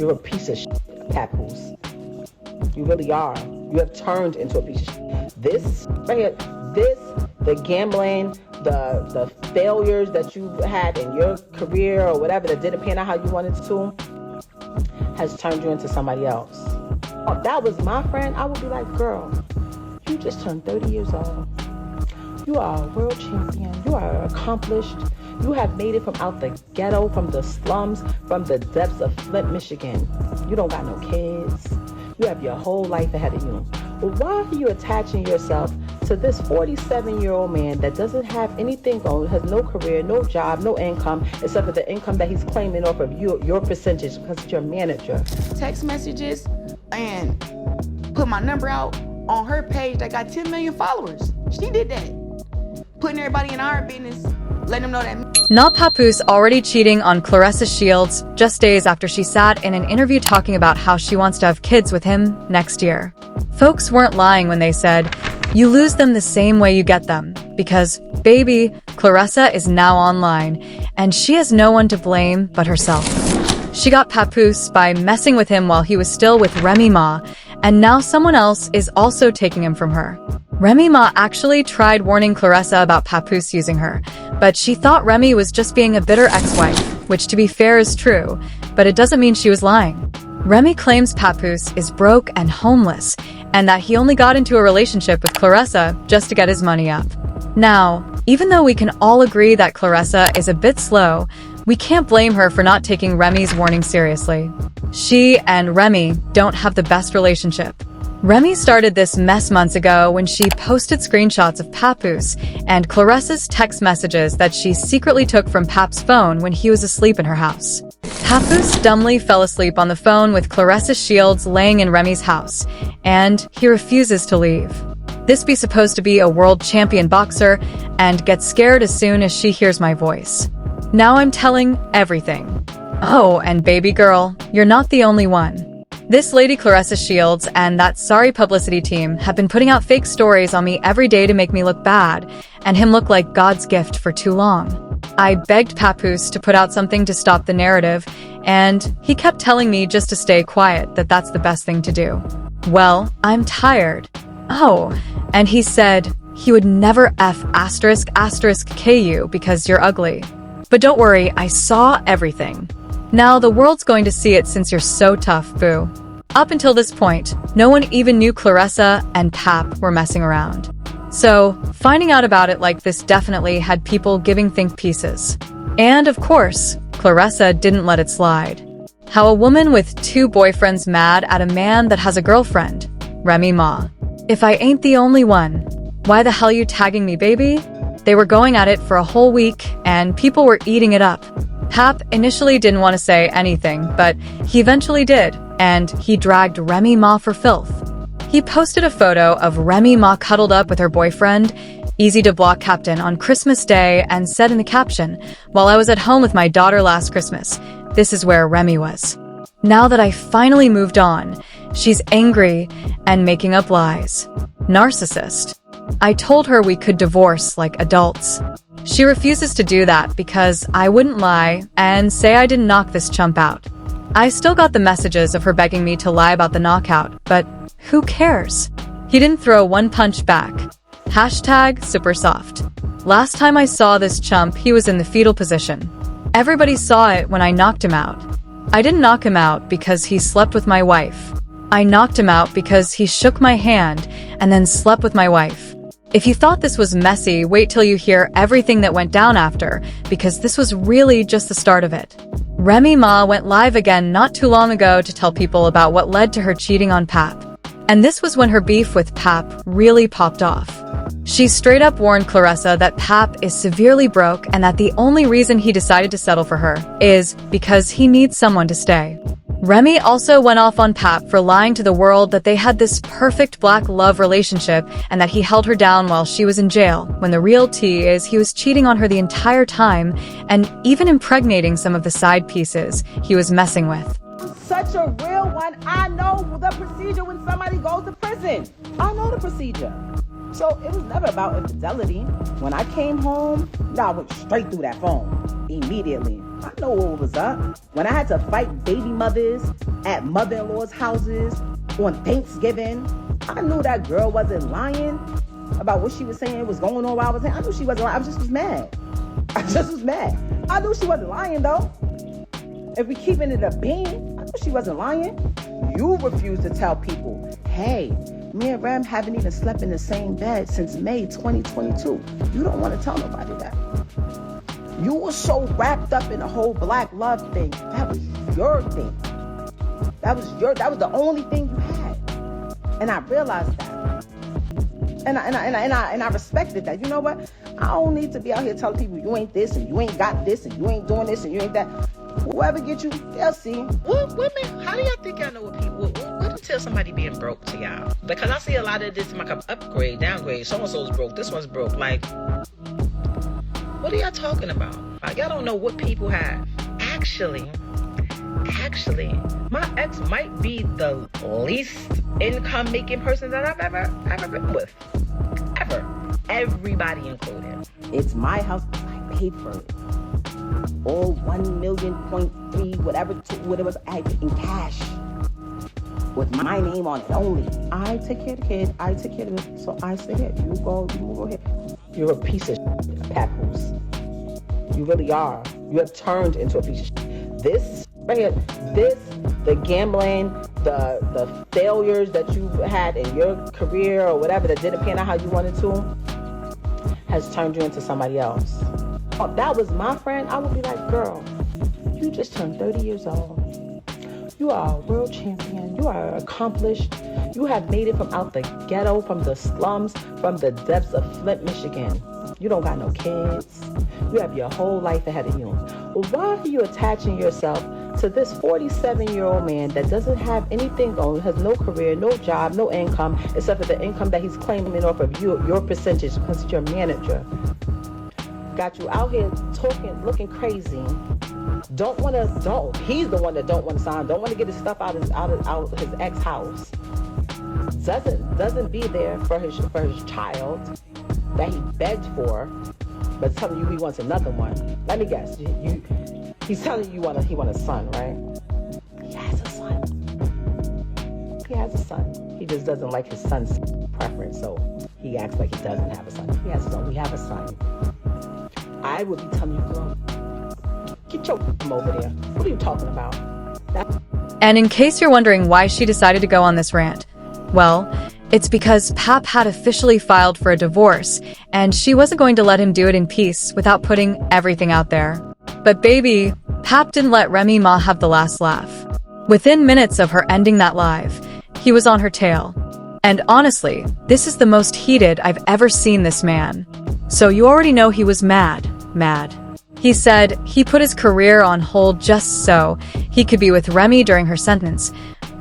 You're a piece of shit, Papoose. You really are. You have turned into a piece of shit. This right here, the gambling, the failures that you had in your career or whatever that didn't pan out how you wanted to, has turned you into somebody else. If that was my friend, I would be like, girl, you just turned 30 years old. You are a world champion. You are accomplished. You have made it from out the ghetto, from the slums, from the depths of Flint, Michigan. You don't got no kids. You have your whole life ahead of you. But why are you attaching yourself to this 47-year-old man that doesn't have anything going, has no career, no job, no income, except for the income that he's claiming off of your percentage because it's your manager? Text messages and put my number out on her page that got 10 million followers. She did that. Putting everybody in our business, letting them know that. Not Papoose already cheating on Claressa Shields just days after she sat in an interview talking about how she wants to have kids with him next year. Folks weren't lying when they said, you lose them the same way you get them, because, baby, Claressa is now online, and she has no one to blame but herself. She got Papoose by messing with him while he was still with Remy Ma, and now someone else is also taking him from her. Remy Ma actually tried warning Claressa about Papoose using her, but she thought Remy was just being a bitter ex-wife, which to be fair is true, but it doesn't mean she was lying. Remy claims Papoose is broke and homeless, and that he only got into a relationship with Claressa just to get his money up. Now, even though we can all agree that Claressa is a bit slow, we can't blame her for not taking Remy's warning seriously. She and Remy don't have the best relationship. Remy started this mess months ago when she posted screenshots of Papoose and Claressa's text messages that she secretly took from Pap's phone when he was asleep in her house. Papoose dumbly fell asleep on the phone with Claressa Shields laying in Remy's house, and he refuses to leave. This be supposed to be a world champion boxer and gets scared as soon as she hears my voice. Now I'm telling everything. Oh, and baby girl, you're not the only one. This lady Claressa Shields and that sorry publicity team have been putting out fake stories on me every day to make me look bad, and him look like God's gift for too long. I begged Papoose to put out something to stop the narrative, and he kept telling me just to stay quiet, that that's the best thing to do. Well, I'm tired. Oh, and he said he would never ***k you because you're ugly. But don't worry, I saw everything. Now the world's going to see it since you're so tough, boo. Up until this point, no one even knew Claressa and Pap were messing around. So, finding out about it like this definitely had people giving think pieces. And of course, Claressa didn't let it slide. How a woman with 2 boyfriends mad at a man that has a girlfriend. Remy Ma. If I ain't the only one, why the hell you tagging me, baby? They were going at it for a whole week, and people were eating it up. Pap initially didn't want to say anything, but he eventually did, and he dragged Remy Ma for filth. He posted a photo of Remy Ma cuddled up with her boyfriend, easy to block captain, on Christmas Day, and said in the caption, "While I was at home with my daughter last Christmas, this is where Remy was." Now that I finally moved on, she's angry and making up lies. Narcissist. I told her we could divorce like adults. She refuses to do that because I wouldn't lie and say I didn't knock this chump out. I still got the messages of her begging me to lie about the knockout, but who cares? He didn't throw one punch back. #super soft. Last time I saw this chump, he was in the fetal position. Everybody saw it when I knocked him out. I didn't knock him out because he slept with my wife. I knocked him out because he shook my hand and then slept with my wife. If you thought this was messy, wait till you hear everything that went down after, because this was really just the start of it. Remy Ma went live again not too long ago to tell people about what led to her cheating on Pap. And this was when her beef with Pap really popped off. She straight up warned Claressa that Pap is severely broke and that the only reason he decided to settle for her is because he needs someone to stay. Remy also went off on Pap for lying to the world that they had this perfect black love relationship and that he held her down while she was in jail, when the real tea is he was cheating on her the entire time and even impregnating some of the side pieces he was messing with. Such a real one. I know the procedure when somebody goes to prison. I know the procedure. So it was never about infidelity. When I came home, I went straight through that phone immediately. I know what was up. When I had to fight baby mothers at mother-in-law's houses on Thanksgiving, I knew that girl wasn't lying about what she was saying was going on while I was saying. I knew she wasn't lying. I just was mad. I knew she wasn't lying, though. If we keeping it a bean, I knew she wasn't lying. You refuse to tell people, hey, me and Rem haven't even slept in the same bed since May 2022. You don't want to tell nobody that. You were so wrapped up in the whole black love thing. That was your thing. That was the only thing you had. And I realized that. And I respected that. You know what? I don't need to be out here telling people you ain't this and you ain't got this and you ain't doing this and you ain't that. Whoever get you, they'll see. Well, women, how do y'all think y'all know what people? What until somebody being broke to y'all? Because I see a lot of this like upgrade, downgrade. So and so's broke. This one's broke. Like, what are y'all talking about? Like, y'all don't know what people have. Actually, my ex might be the least income making person that I've ever been with. Ever. Everybody included. It's my house. I paid for it. All 1 million, 0.3, whatever it was, in cash. With my name on it only. I take care of the kid. I take care of it. So I say, here, you go ahead. You're a piece of shit, Papoose. You really are. You have turned into a piece of shit. This right here, the gambling, the failures that you've had in your career or whatever that didn't pan out how you wanted to, has turned you into somebody else. If that was my friend, I would be like, girl, you just turned 30 years old. You are a world champion. You are accomplished. You have made it from out the ghetto, from the slums, from the depths of Flint, Michigan. You don't got no kids. You have your whole life ahead of you. Well, why are you attaching yourself to this 47-year-old man that doesn't have anything going, has no career, no job, no income, except for the income that he's claiming off of you, your percentage, because you're a manager? Got you out here talking, looking crazy. He's the one that don't want to sign. Don't want to get his stuff out of his ex house. Doesn't be there for his child that he begged for, but telling you he wants another one. Let me guess. He's telling you he want a son, right? He has a son. He just doesn't like his son's preference, so he acts like he doesn't have a son. He has a son. We have a son. I would be telling you, girl, get your over there. What are you talking about? And in case you're wondering why she decided to go on this rant, well, it's because Pap had officially filed for a divorce, and she wasn't going to let him do it in peace without putting everything out there. But baby, Pap didn't let Remy Ma have the last laugh. Within minutes of her ending that live, he was on her tail. And honestly, this is the most heated I've ever seen this man. So you already know he was mad. He said he put his career on hold just so he could be with Remy during her sentence,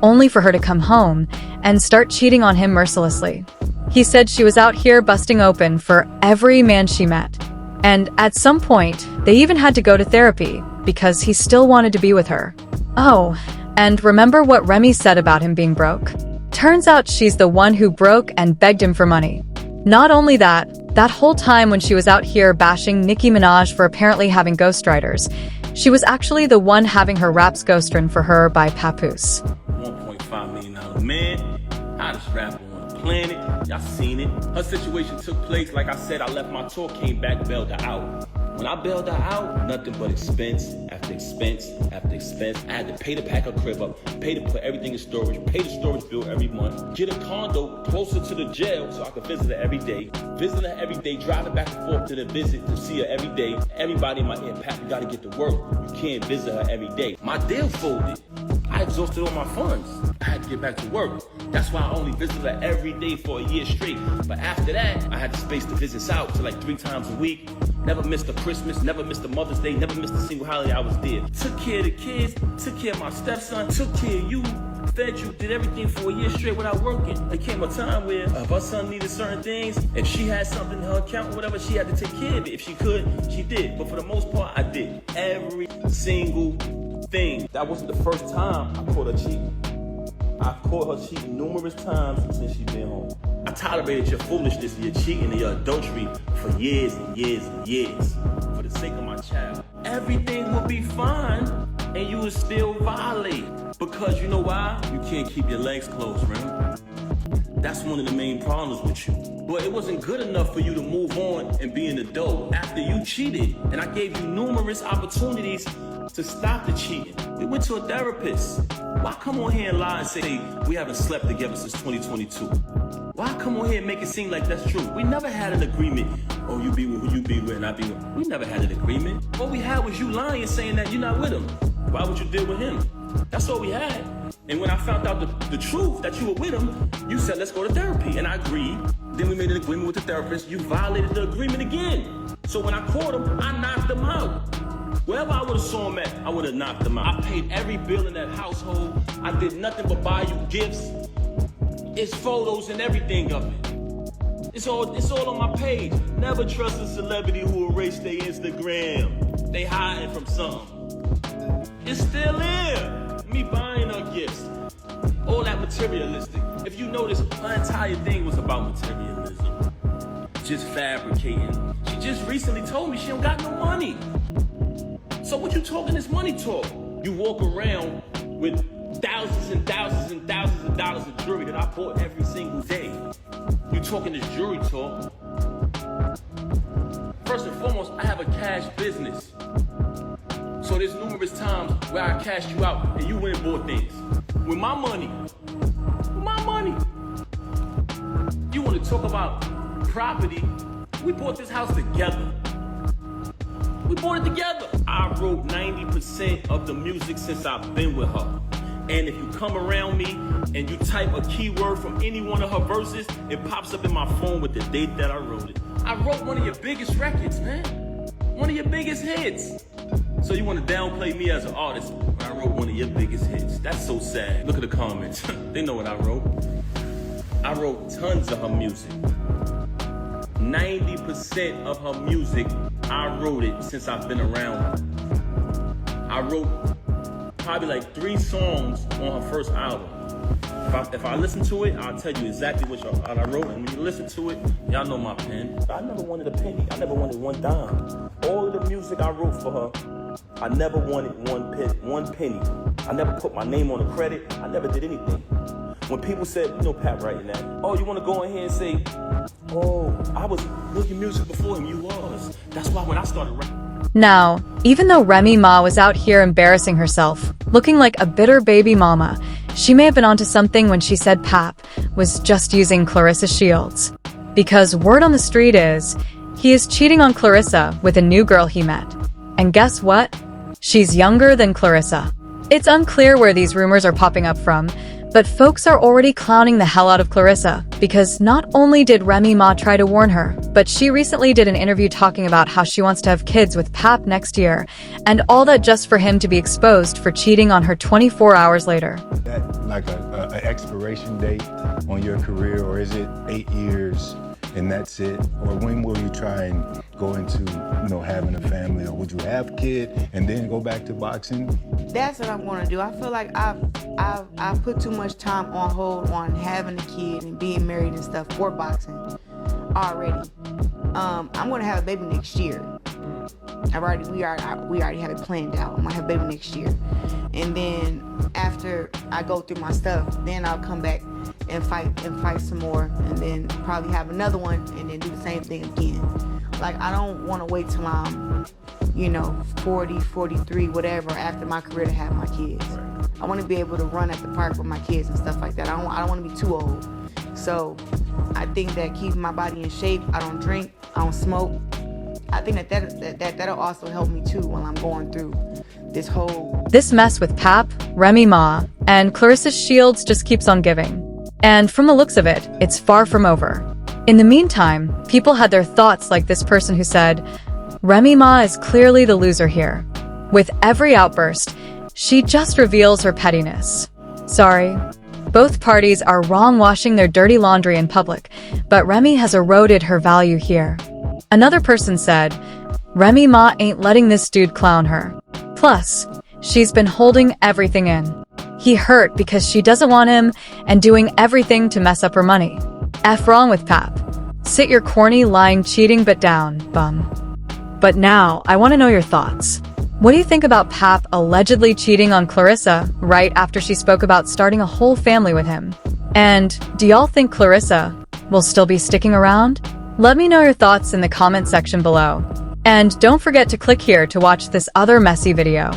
only for her to come home and start cheating on him mercilessly. He said she was out here busting open for every man she met. And at some point, they even had to go to therapy because he still wanted to be with her. Oh, and remember what Remy said about him being broke? Turns out she's the one who broke and begged him for money. Not only that whole time when she was out here bashing Nicki Minaj for apparently having ghostwriters, she was actually the one having her raps ghostwritten for her by Papoose. $1.5 million man, hottest rapper on the planet. Y'all seen it. Her situation took place, like I said, I left my tour, came back, bailed her out. When I bailed her out, nothing but expense after expense after expense. I had to pay to pack her crib up, pay to put everything in storage, pay the storage bill every month, get a condo closer to the jail so I could visit her every day. Visiting her every day, driving back and forth to the visit to see her every day. Everybody in my ear, Pat, you gotta get to work. You can't visit her every day. My deal folded. I exhausted all my funds. I had to get back to work. That's why I only visited her every day for a year straight. But after that, I had the space to visit out to like 3 times a week. Never missed a Christmas, never missed a Mother's Day, never missed a single holiday I was there. Took care of the kids, took care of my stepson, took care of you, fed you, did everything for a year straight without working. There came a time where if her son needed certain things, if she had something in her account or whatever, she had to take care of it. If she could, she did. But for the most part, I did every single thing. That wasn't the first time I caught her cheating. I caught her cheating numerous times since she been home. I tolerated your foolishness and your cheating and your adultery for years and years and years. For the sake of my child, everything will be fine and you will still violate. Because you know why? You can't keep your legs closed, Rem. That's one of the main problems with you. But it wasn't good enough for you to move on and be an adult after you cheated. And I gave you numerous opportunities to stop the cheating. We went to a therapist. Why come on here and lie and say we haven't slept together since 2022? Why come on here and make it seem like that's true? We never had an agreement. Oh, you be with who you be with and I be with. We never had an agreement. All we had was you lying saying that you're not with him. Why would you deal with him? That's all we had. And when I found out the truth that you were with him, you said, let's go to therapy. And I agreed. Then we made an agreement with the therapist. You violated the agreement again. So when I caught him, I knocked him out. Wherever I would have saw him at, I would have knocked him out. I paid every bill in that household. I did nothing but buy you gifts. It's photos and everything of it. It's all on my page. Never trust a celebrity who erased their Instagram. They hiding from something. It's still there. Me buying her gifts. All that materialistic. If you notice, her entire thing was about materialism. Just fabricating. She just recently told me she don't got no money. So what you talking this money talk? You walk around with thousands and thousands and thousands of dollars of jewelry that I bought every single day. You talking this jewelry talk? First and foremost, I have a cash business. So there's numerous times where I cashed you out and you went and bought things. With my money. With my money. You want to talk about property? We bought this house together. We bought it together. I wrote 90% of the music since I've been with her. And if you come around me and you type a keyword from any one of her verses, it pops up in my phone with the date that I wrote it. I wrote one of your biggest records, man. One of your biggest hits. So you want to downplay me as an artist when I wrote one of your biggest hits. That's so sad. Look at the comments. They know what I wrote. I wrote tons of her music. 90% of her music, I wrote it since I've been around her. I wrote probably like 3 songs on her first album. If I listen to it, I'll tell you exactly what I wrote. And when you listen to it, y'all know my pen. I never wanted a penny. I never wanted one dime. All of the music I wrote for her, I never wanted one penny. I never put my name on the credit. I never did anything. When people said, you know, Pat writing that, oh, you want to go in here and say, oh, I was making music before him. You was. That's why when I started writing. Now, even though Remy Ma was out here embarrassing herself, looking like a bitter baby mama, she may have been onto something when she said Pap was just using Claressa Shields. Because word on the street is, he is cheating on Claressa with a new girl he met. And guess what? She's younger than Claressa. It's unclear where these rumors are popping up from, but folks are already clowning the hell out of Claressa, because not only did Remy Ma try to warn her, but she recently did an interview talking about how she wants to have kids with Pap next year, and all that just for him to be exposed for cheating on her 24 hours later. That like an expiration date on your career, or is it 8 years and that's it? Or when will you try and go into, you know, having a family, or would you have a kid and then go back to boxing? That's what I'm gonna do. I feel like I've put too much time on hold on having a kid and being married and stuff for boxing already. I'm gonna have a baby next year. We already have it planned out. I'm gonna have a baby next year, and then after I go through my stuff, then I'll come back and fight some more, and then probably have another one, and then do the same thing again. Like, I don't want to wait till I'm, 40, 43, whatever, after my career to have my kids. I want to be able to run at the park with my kids and stuff like that. I don't want to be too old. So I think that keeping my body in shape, I don't drink, I don't smoke. I think that'll also help me too while I'm going through this mess with Pap, Remy Ma, and Claressa Shields just keeps on giving. And from the looks of it, it's far from over. In the meantime, people had their thoughts, like this person who said, Remy Ma is clearly the loser here. With every outburst, she just reveals her pettiness. Sorry. Both parties are wrong-washing their dirty laundry in public, but Remy has eroded her value here. Another person said, Remy Ma ain't letting this dude clown her. Plus, she's been holding everything in. He hurt because she doesn't want him and doing everything to mess up her money. F wrong with Pap. Sit your corny, lying, cheating but down, bum. But now, I want to know your thoughts. What do you think about Pap allegedly cheating on Claressa right after she spoke about starting a whole family with him? And do y'all think Claressa will still be sticking around? Let me know your thoughts in the comment section below. And don't forget to click here to watch this other messy video.